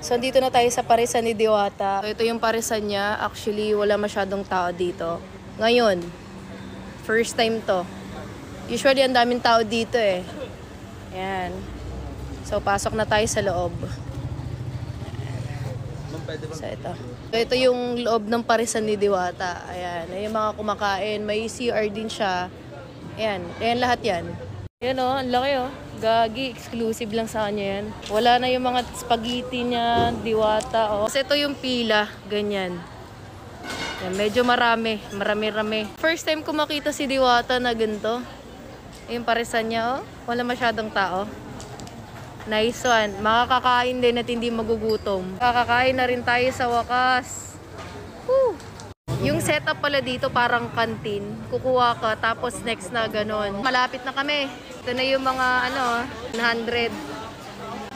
So, dito na tayo sa parisan ni Diwata. So, ito yung parisan niya. Actually, wala masyadong tao dito. Ngayon, first time to. Usually, ang daming tao dito eh. Ayan. So, pasok na tayo sa loob. So, ito. So, ito yung loob ng parisan ni Diwata. Ayan. Ayan yung mga kumakain. May CR din siya. Ayan. Ayan lahat yan. Ayan o. Ang laki o. Gagi. Exclusive lang sa kanya yan. Wala na yung mga spaghetti niya. Diwata o. Kasi ito yung pila. Ganyan. Ayan, medyo marami. Marami-rami. First time ko makita si Diwata na ganito. Yung parisan niya o. Wala masyadong tao. Nice one. Makakakain din at hindi magugutom. Kakakain na rin tayo sa wakas. Woo! Yung setup pala dito parang kantin. Kukuha ka tapos next na ganon. Malapit na kami. Ito na yung mga 100.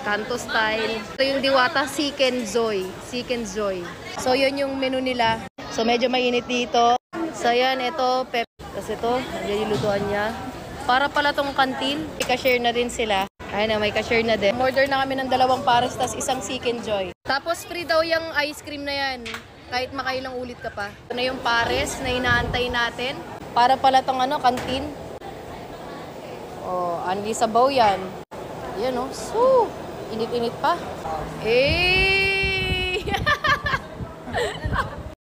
Kanto style. Ito yung Diwata Seek and Joy. Seek and Joy. So yun yung menu nila. So medyo mainit dito. So yan, ito pep. Kasi ito, nandiyan yung lutuan niya. Para pala tong kantin, i-share na din sila. Ayun na, may cashier na din. Order na kami ng 2 pares, tas isang Seek and Joy. Tapos free daw yung ice cream na yan. Kahit makailang ulit ka pa. Ito na yung pares na inaantay natin. Para pala tong kantin. Oh, anli sabaw yan. Yan oh. So, init-init pa. Eh!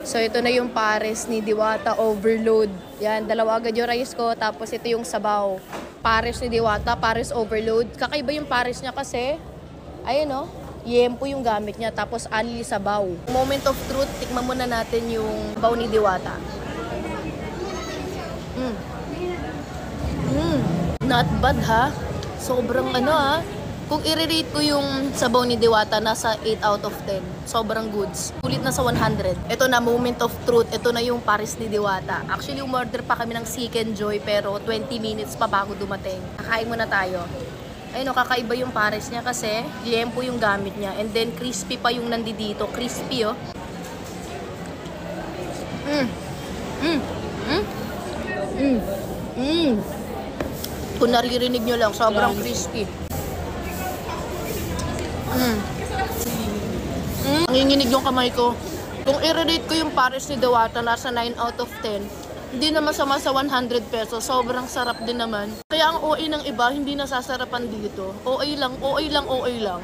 So, ito na yung pares ni Diwata Overload. Yan, 2 agad yung rice ko. Tapos ito yung sabaw. Pares ni Diwata, pares overload. Kakaiba yung pares niya kasi, ayun o, yempo yung gamit niya. Tapos anli sabaw. Moment of truth, tikman muna natin yung sabaw ni Diwata. Not bad ha. Sobrang Kung i-rate ko yung sabaw ni Diwata, nasa 8 out of 10. Sobrang goods. Ulit na sa 100. Ito na, moment of truth. Ito na yung pares ni Diwata. Actually, umorder pa kami ng Seek and Joy, pero 20 minutes pa bago dumating. Kakain muna tayo. Ayun, kakaiba yung pares niya kasi liempo yung gamit niya. And then, crispy pa yung nandito. Crispy, oh. Kung naririnig nyo lang, sobrang crispy. Nanginginig yung kamay ko. Kung i-rate ko yung pares ni Diwata, nasa 9 out of 10. Hindi naman sama sa 100 pesos. Sobrang sarap din naman. Kaya ang OA ng iba, hindi nasasarapan dito. OA lang.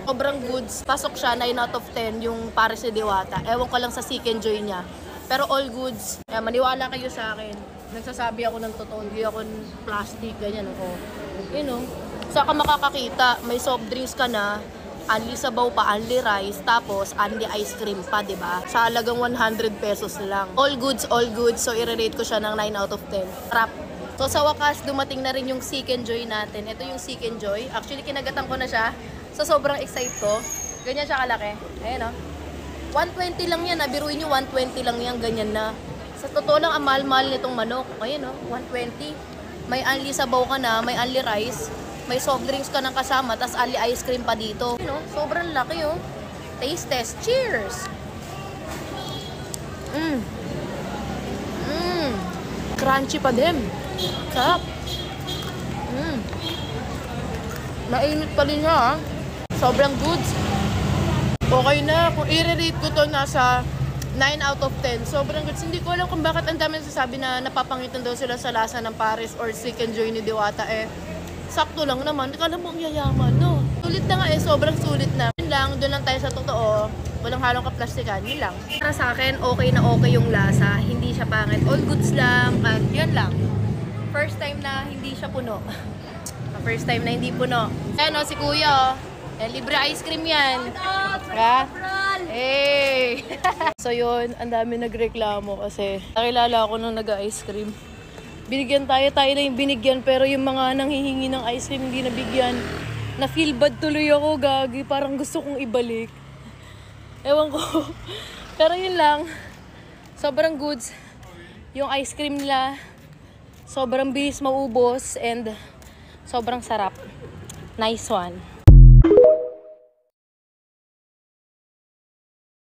Sobrang goods. Pasok siya, 9 out of 10 yung pares ni Diwata. Ewan ko lang sa Seek and Joy niya. Pero all goods. Kaya maniwala kayo sa akin. Nagsasabi ako ng totoo. Hindi ako plastic, ganyan ako. You know, saka makakakita, may soft drinks ka na, anli sabaw pa, anli rice, tapos anli ice cream pa, diba? Sa halagang 100 pesos lang. All goods, all goods. So, i-rate ko siya ng 9 out of 10. Trap. So, sa wakas, dumating na rin yung Seek and Joy natin. Ito yung Seek and Joy. Actually, kinagatan ko na siya. So, sobrang excited ko. Ganyan siya kalaki. Ayan, oh. 120 lang yan. Biruin nyo, 120 lang yan. Ganyan na. Sa totoo lang, ang mahal-mahal nitong manok. Ayan, oh. 120. May anli sabaw ka na, may anli rice. May soft drinks ka ng kasama, tas ali ice cream pa dito. You know, sobrang laki oh. Taste test. Cheers! Crunchy pa din. Sarap. Mainit pa rin niya Sobrang goods. Okay na. Kung i-rate ko to, nasa 9 out of 10. Sobrang goods. Hindi ko alam kung bakit ang dami nasasabi na napapangitan daw sila sa lasa ng pares or Seek and Joy ni Diwata sakto lang naman. Kala mo ang yayaman, no? Sulit na nga sobrang sulit na. Yun lang, doon lang tayo sa totoo. Walang halong kaplastikan, yun lang. Para sa akin, okay na okay yung lasa. Hindi siya pangit. All goods lang, at yun lang. First time na hindi siya puno. First time na hindi puno. Ayan si kuya, libre ice cream yan. Ha? Hey! So yun, ang dami nagreklamo kasi nakilala ako nung nag-ice cream. Binigyan tayo na yung binigyan, pero yung mga nanghihingi ng ice cream hindi nabigyan. Na-feel bad tuloy ako, gagi. Parang gusto kong ibalik. Ewan ko. Pero yun lang. Sobrang goods. Yung ice cream nila, sobrang bilis maubos and sobrang sarap. Nice one.